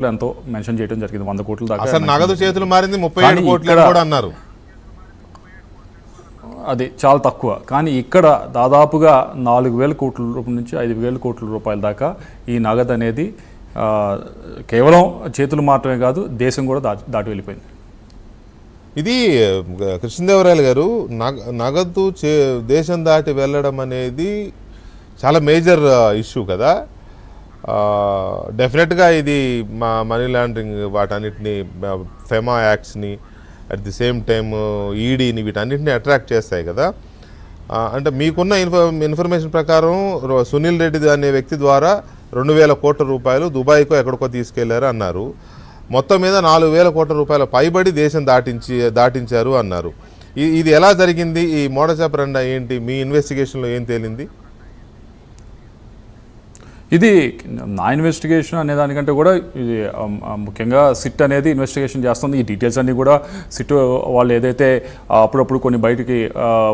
ఎంతో మెన్షన్ చేయడం జరిగింది 100 కోట్ల దాకా. అసలు నగదు చేతులు మారింది 37 కోట్లు కూడా అన్నారు. అది చాలా తక్కువ. కానీ ఇక్కడ దాదాపుగా 4,000 కోట్ల రూపాయల నుంచి 5,000 కోట్ల రూపాయల దాకా ఈ నగదు అనేది కేవలం చేతులు మాత్రమే కాదు, దేశం కూడా దాటి వెళ్ళిపోయింది. ఇది కృష్ణదేవరాయలు గారు, నగదు దేశం దాటి వెళ్ళడం అనేది చాలా మేజర్ ఇష్యూ కదా. డెఫినెట్గా ఇది మా మనీ లాండరింగ్ వాటన్నిటిని, ఫెమా యాక్ట్స్ని, అట్ ది సేమ్ టైమ్ ఈడీని, వీటన్నిటిని అట్రాక్ట్ చేస్తాయి కదా. అంటే మీకున్న ఇన్ఫర్మేషన్ ప్రకారం సునీల్ రెడ్డి అనే వ్యక్తి ద్వారా 2,000 కోట్ల రూపాయలు దుబాయ్కో ఎక్కడికో తీసుకెళ్లారు అన్నారు. మొత్తం మీద 4,000 కోట్ల రూపాయల పైబడి దేశం దాటించారు అన్నారు. ఇది ఎలా జరిగింది? ఈ మోడస్ ఆపరెండా ఏంటి? మీ ఇన్వెస్టిగేషన్లో ఏం తేలింది? ఇది నా ఇన్వెస్టిగేషన్ అనే దానికంటే కూడా ఇది ముఖ్యంగా సిట్ అనేది ఇన్వెస్టిగేషన్ చేస్తుంది. ఈ డీటెయిల్స్ అన్నీ కూడా సిట్ వాళ్ళు ఏదైతే అప్పుడప్పుడు కొన్ని బయటికి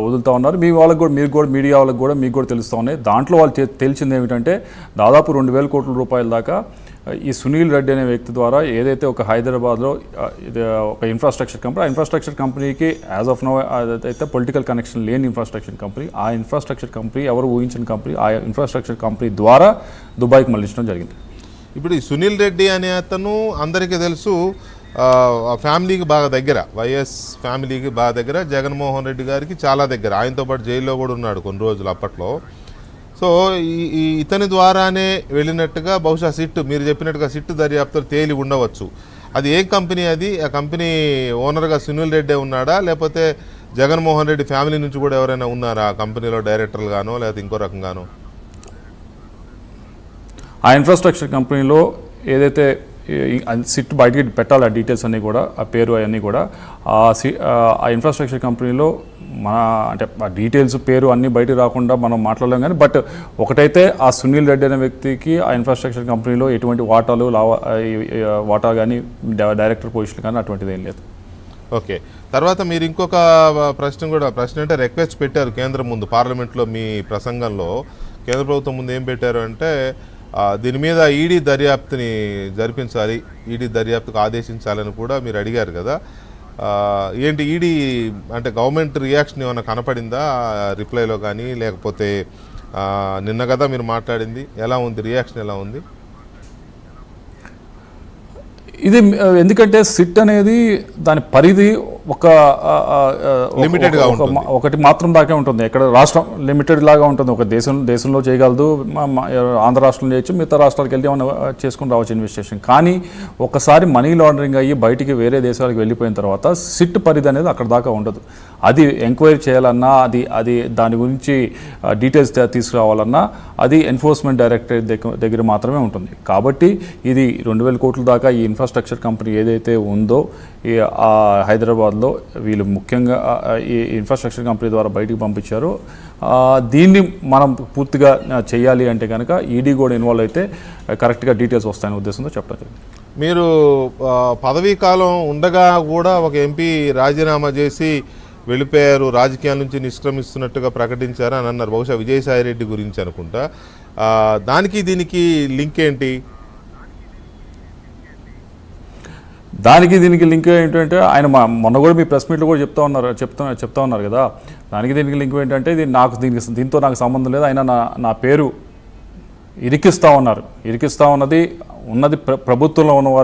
వదులుతూ ఉన్నారు, మీ వాళ్ళకి కూడా, మీరు కూడా, మీడియా వాళ్ళకి కూడా మీకు కూడా తెలుస్తూ ఉన్నాయి. దాంట్లో వాళ్ళు తెలిసింది ఏమిటంటే దాదాపు 2,000 కోట్ల రూపాయల దాకా ఈ సునీల్ రెడ్డి అనే వ్యక్తి ద్వారా ఏదైతే ఒక హైదరాబాద్లో ఒక ఇన్ఫ్రాస్ట్రక్చర్ కంపెనీ, ఆ ఇన్ఫ్రాస్ట్రక్చర్ కంపెనీకి యాజ్ ఆఫ్ నో అయితే పొలిటికల్ కనెక్షన్ లేని ఇన్ఫ్రాస్ట్రక్చర్ కంపెనీ, ఆ ఇన్ఫ్రాస్ట్రక్చర్ కంపెనీ ఎవరు ఊహించిన కంపెనీ, ఆ ఇన్ఫ్రాస్ట్రక్చర్ కంపెనీ ద్వారా దుబాయ్కి మళ్లించడం జరిగింది. ఇప్పుడు ఈ సునీల్ రెడ్డి అనే అతను అందరికీ తెలుసు, ఫ్యామిలీకి బాగా దగ్గర, వైఎస్ ఫ్యామిలీకి బాగా దగ్గర, జగన్మోహన్ రెడ్డి గారికి చాలా దగ్గర. ఆయనతో పాటు జైల్లో కూడా ఉన్నాడు కొన్ని రోజులు అప్పట్లో. సో ఇతని ద్వారానే వెళ్ళినట్టుగా బహుశా సిట్, మీరు చెప్పినట్టుగా సిట్ దర్యాప్తులు తేలి ఉండవచ్చు. అది ఏ కంపెనీ? అది ఆ కంపెనీ ఓనర్గా సునీల్ రెడ్డే ఉన్నాడా, లేకపోతే జగన్మోహన్ రెడ్డి ఫ్యామిలీ నుంచి కూడా ఎవరైనా ఉన్నారా ఆ కంపెనీలో డైరెక్టర్లు గానో, లేకపోతే ఇంకో రకంగానో? ఆ ఇన్ఫ్రాస్ట్రక్చర్ కంపెనీలో ఏదైతే సిట్ బయటికి పెట్టాలి, ఆ డీటెయిల్స్ అన్నీ కూడా, ఆ పేరు అవన్నీ కూడా ఆ ఇన్ఫ్రాస్ట్రక్చర్ కంపెనీలో మన అంటే ఆ డీటెయిల్స్, పేరు అన్నీ బయటికి రాకుండా మనం మాట్లాడలేం. కానీ బట్ ఒకటైతే ఆ సునీల్ రెడ్డి అనే వ్యక్తికి ఆ ఇన్ఫ్రాస్ట్రక్చర్ కంపెనీలో ఎటువంటి వాటా కానీ, డైరెక్టర్ పొజిషన్ కానీ అటువంటిది ఏం లేదు. ఓకే. తర్వాత మీరు ఇంకొక ప్రశ్న అంటే రిక్వెస్ట్ పెట్టారు కేంద్రం ముందు, పార్లమెంట్లో మీ ప్రసంగంలో కేంద్ర ప్రభుత్వం ముందు ఏం పెట్టారు అంటే, దీని మీద ఈడీ దర్యాప్తుని జరిపించాలి, ఈడీ దర్యాప్తుకు ఆదేశించాలని కూడా మీరు అడిగారు కదా. ఏంటి ఈడీ అంటే గవర్నమెంట్ రియాక్షన్ ఏమైనా కనపడిందా రిప్లైలో కానీ, లేకపోతే నిన్న కదా మీరు మాట్లాడింది, ఎలా ఉంది రియాక్షన్, ఎలా ఉంది? ఇది ఎందుకంటే సిట్ అనేది దాని పరిధి లిమిటెడ్గా ఒకటి మాత్రం దాకే ఉంటుంది. ఎక్కడ రాష్ట్రం లిమిటెడ్ లాగా ఉంటుంది. ఒక దేశంలో చేయగలదు, ఆంధ్ర రాష్ట్రంలో చేయొచ్చు, మిగతా రాష్ట్రాలకు వెళ్ళి ఏమైనా చేసుకుని రావచ్చు ఇన్వెస్టిగేషన్. కానీ ఒకసారి మనీ లాండరింగ్ అయ్యి బయటికి వేరే దేశాలకు వెళ్ళిపోయిన తర్వాత సిట్ పరిధి అనేది అక్కడ దాకా ఉండదు. అది ఎంక్వైరీ చేయాలన్నా, అది దాని గురించి డీటెయిల్స్ తీసుకురావాలన్నా అది ఎన్ఫోర్స్మెంట్ డైరెక్టరేట్ దగ్గర మాత్రమే ఉంటుంది. కాబట్టి ఇది 2,000 కోట్ల దాకా ఈ ఇన్ఫ్రాస్ట్రక్చర్ కంపెనీ ఏదైతే ఉందో హైదరాబాద్లో వీళ్ళు ముఖ్యంగా ఈ ఇన్ఫ్రాస్ట్రక్చర్ కంపెనీ ద్వారా బయటికి పంపించారో, దీన్ని మనం పూర్తిగా చేయాలి అంటే కనుక ఈడీ కూడా ఇన్వాల్వ్ అయితే కరెక్ట్గా డీటెయిల్స్ వస్తాయనే ఉద్దేశంతో చెప్పడం జరిగింది. మీరు పదవీ కాలం ఉండగా కూడా ఒక ఎంపీ రాజీనామా చేసి వెళ్ళిపోయారు, రాజకీయాల నుంచి నిష్క్రమిస్తున్నట్టుగా ప్రకటించారు అని అన్నారు. బహుశా విజయసాయి రెడ్డి గురించి అనుకుంటా. దానికి దీనికి లింక్ ఏంటి? దానికి దీనికి లింక్ ఏంటంటే ఆయన మొన్న కూడా మీ ప్రెస్ మీట్లో కూడా చెప్తా ఉన్నారు కదా. దానికి దీనికి లింక్ ఏంటంటే ఇది దీంతో నాకు సంబంధం లేదు, ఆయన నా పేరు ఇరికిస్తూ ఉన్నది ప్రభుత్వంలో ఉన్నవారు